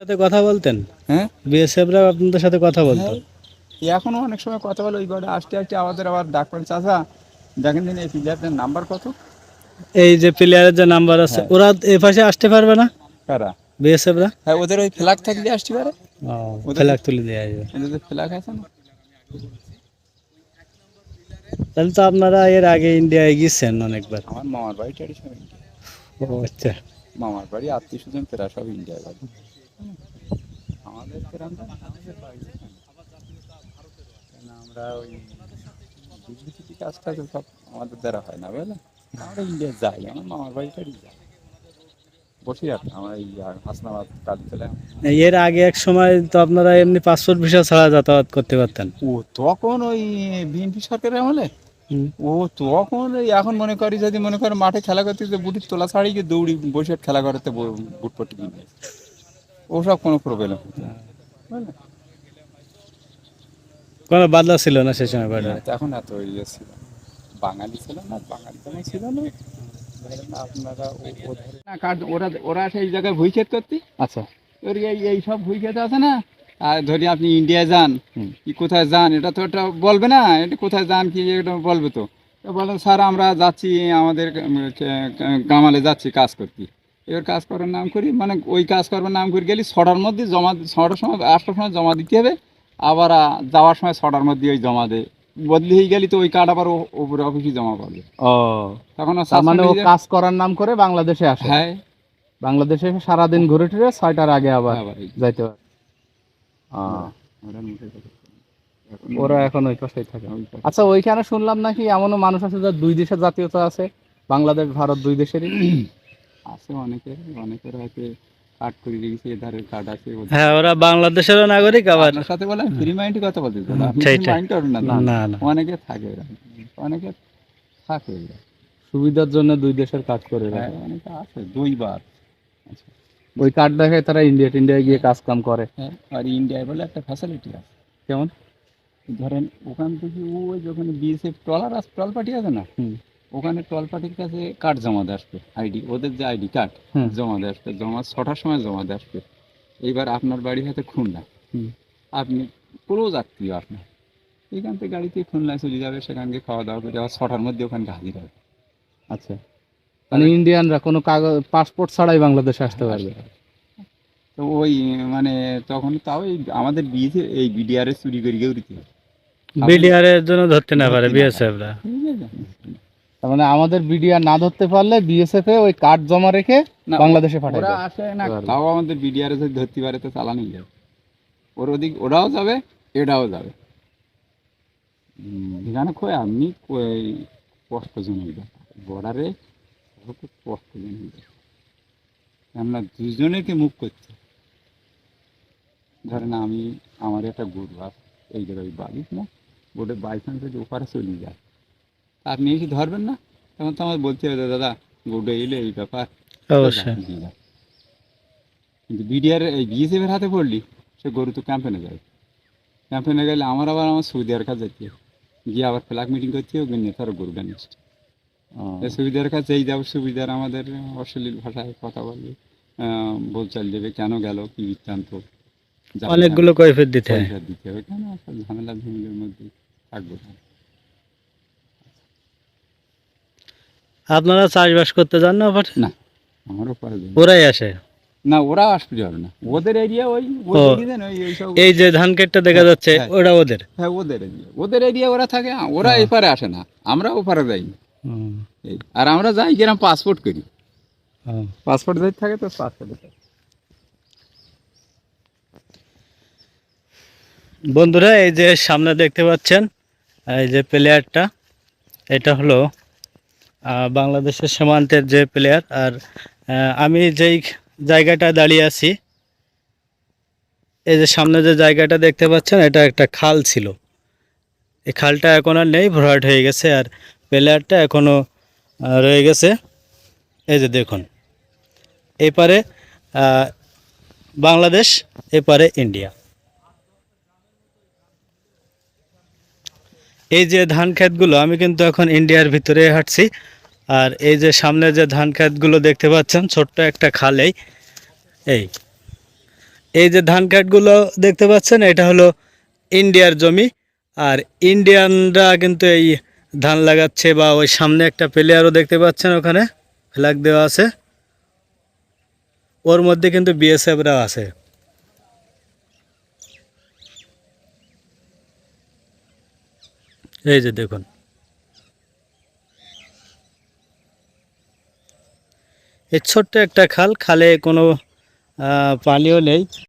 সাথে কথা বলতেন? হ্যাঁ বিএসএফরা আপনাদের সাথে কথা বলতো? হ্যাঁ এখনো অনেক সময় কথা বলে ওই ঘরে আসতে আসতে আমাদের আবার ডাক্তার চাচা দেখেন দিন এই প্লেয়ারটার নাম্বার কত। এই যে প্লেয়ারের যে নাম্বার আছে, হ্যাঁ ওরা এ পাশে আসতে পারবে না কারা? বিএসএফরা? হ্যাঁ ওদের ওই ফ্ল্যাগ থাকলে আসতে পারে। ও, ওদের ফ্ল্যাগ তুলে দিয়ে আসবে। ওদের যে ফ্ল্যাগ আছে না। তাহলে তো আপনারা এর আগে ইন্ডিয়ায় গিয়েছেন অনেকবার। আমার মামার বাড়ি টাড়ি সব ইন্ডিয়া। ও আচ্ছা। মামার বাড়ি আত্মীয় স্বজন প্রায় সব ইন্ডিয়ায় বাড়ি। আমাদের গ্রাম আমরা ওই বিজনেসি কাজ টাজ সব আমাদের দ্বারা হয় না বুঝলেন। আমরা ইন্ডিয়া যাই, আমার মামার বাড়ি টাড়ি যাই। বসিরহাট আমরা এই হাসনাবাদ কাজ চলে। এর আগে এক সময় তো আপনারা এমনি পাসপোর্ট ভিসা ছাড়া যাতায়াত করতে পারতেন। ও তখন ওই বিএনপি সরকারের আমলে হুম। ও তখন ওই এখন মনে করি যদি মনে করে মাঠে খেলা করতে যে বুটের তোলা ছাড়িয়ে গিয়ে দৌড়ি বসে খেলা করতে বুট পট্টি কিনে ওসব কোনো প্রবলেম হতো না বুঝলেন। কোনো বাধা ছিল না সে সময় বাড়ি? এখন এত ইয়ে ছিল বাঙালি ছিল না, বাঙালি তেমন ছিল না। ধরেন আপনারা না কাজ ওরা ওরা সেই জায়গায় ভুই ক্ষেত করতে। আচ্ছা ওর এই সব ভুই ক্ষেত আছে না। আর ধরি আপনি ইন্ডিয়া যান কি কোথায় যান এটা তো এটা বলবে না, এটা কোথায় যান কি এটা বলবে তো। বলেন স্যার আমরা যাচ্ছি আমাদের গামালে যাচ্ছি কাজ করতে। এবার কাজ করার নাম করি মানে ওই কাজ করবার নাম করে গেলে 6টার মধ্যে জমা, 6টার সময় 8টার সময় জমা দিতে হবে। আবার যাওয়ার সময় 6টার মধ্যে ওই জমা দেয়। বদলি হয়ে গেলি তো ওই কার্ড আবার উপরে অফিসে জমা করবে। ও তখন তার মানে ও কাজ করার নাম করে বাংলাদেশে আসে। হ্যাঁ বাংলাদেশে এসে সারাদিন ঘুরে টুরে 6টার আগে আবার যাইতে পারে। ওরা এখন ওই পাশেই থাকে। আচ্ছা ওইখানে শুনলাম নাকি এমনও মানুষ আছে যার দুই দেশের জাতীয়তা আছে, বাংলাদেশ ভারত দুই দেশেরই আছে। অনেকের অনেকের হয়তো কার্ড করে রেখেছে, এধারের কার্ড আছে। হ্যাঁ, ওরা বাংলাদেশেরও নাগরিক আবার। আপনার সাথে বলে ফ্রি মাইন্ডে কথা বলতে চাই, আপনি সেইটাই। ফ্রি মাইন্ড করুন না। না না, অনেকে থাকে এরা, অনেকে থাকে এরা সুবিধার জন্য দুই দেশের কাজ করে রাখে। অনেকে আছে 2বার। আচ্ছা ওই কার্ড দেখে তারা ইন্ডিয়ায় গিয়ে কাজ কাম করে। হ্যাঁ আর ইন্ডিয়ায় বলে একটা ফ্যাসিলিটি আছে। কেমন? ধরেন ওখান থেকে ওই যখন বিএসএফ ট্রল পার্টি আছে না, ওখানে ট্রল পার্টির কাছে কার্ড জমা দিয়ে আসবে, আইডি ওদের যে আইডি কার্ড জমা দিয়ে আসবে। জমা 6টার সময় জমা দিয়ে আসবে। এইবার আপনার বাড়ি হয়তো খুলনা, আপনি ক্লোজ আত্মীয় আপনার, এখান থেকে গাড়িতে খুলনায় চলে যাবে, সেখানকে খাওয়া দাওয়া করে আবার 6টার মধ্যে ওখানে হাজির হবে। আচ্ছা মানে ইন্ডিয়ানরা কোনো কাগজ পাসপোর্ট ছাড়াই বাংলাদেশে আসতে পারবে। তো ওই মানে তখন তাও এই আমাদের বিএসএফ এই বিডিআরএস চুরি করে গিয়ে উঠতে হবে। বিডিআর এর জন্য ধরতে না পারে বিএসএফরা। তার মানে আমাদের বিডিআর না ধরতে পারলে বিএসএফ এ ওই কার্ড জমা রেখে বাংলাদেশে পাঠায় ওরা দেয়। আসে না, তাও আমাদের বিডিআরএস ধরতে পারে তো চালানোই যাবে। ওর ওদিক ওরাও যাবে, এটাও যাবে। এখানে কই আপনি কষ্টজনক ব্যাপার বর্ডারে, খুব কষ্টজনক ব্যাপার। আমরা দুজনেকে মুখ করছি। ধরেন আমি আমার একটা গরু আছে এই জায়গায় বাড়ি না, বোটে বাইচান্স যদি ওপারে চলে যায় আপনি এসে ধরবেন না, তখন তো আমার বলতে হবে দাদা গরুটা এলে এই ব্যাপার। অবশ্যই। কিন্তু বিডিআর এই বিএসএফের হাতে পড়লি সে গরু তো ক্যাম্পেনে যাবে। ক্যাম্পেনে গেলে আমার সৌদি আরব কাছে যেতে হবে, গিয়ে আবার ফ্ল্যাগ মিটিং করতে হবে, নেতারও গরু গানিয়েছে। সুবিধার কাছে এই যাও সুবিধার আমাদের অশ্লীল ভাষায় কথা বলবে, বলচাল দেবে কেন গেল কি বৃত্তান্ত, অনেকগুলো কৈফিয়ত দিতে হয়। দিতে হবে। কেন একটা ঝামেলা ঝামেলার মধ্যে থাকবো না। আপনারা চাষবাস করতে যান না আবার? না আমারও পারে ওরাই আসে না, ওরা আসতে যাবে না। ওদের এরিয়া ওই এই যে ধান ক্ষেতটা দেখা যাচ্ছে ওটা ওদের। হ্যাঁ ওদের এরিয়া ওরা থাকে, ওরা এপারে আসে না, আমরা ওপারে যাই। আর আমরা যাই কিরম পাসপোর্ট করি, পাসপোর্ট যদি থাকে তো পাসপোর্ট। বন্ধুরা এই যে সামনে দেখতে পাচ্ছেন এই যে প্লেয়ারটা, এটা হলো বাংলাদেশের সীমান্তের যে প্লেয়ার। আর আমি যেই জায়গাটা দাঁড়িয়ে আছি, এই যে সামনে যে জায়গাটা দেখতে পাচ্ছেন, এটা একটা খাল ছিল। এই খালটা এখন আর নেই, ভরাট হয়ে গেছে। আর প্লেয়ারটা এখনও রয়ে গেছে। এই যে দেখুন, এপারে বাংলাদেশ, এপারে ইন্ডিয়া। এই যে ধান ক্ষেতগুলো, আমি কিন্তু এখন ইন্ডিয়ার ভিতরে হাঁটছি। আর এই যে সামনে যে ধান ক্ষেতগুলো দেখতে পাচ্ছেন, ছোট্ট একটা খালেই এই যে ধান ক্ষেতগুলো দেখতে পাচ্ছেন, এটা হলো ইন্ডিয়ার জমি। আর ইন্ডিয়ানরা কিন্তু এই ধান লাগাচ্ছে, বা ওই সামনে একটা প্লেয়ারও দেখতে পাচ্ছেন, ওখানে ফ্ল্যাগ দেওয়া আছে, ওর মধ্যে কিন্তু বিএসএফরা আছে। এই যে দেখুন, এই ছোট্ট একটা খাল, খালে কোনো পানিও নেই।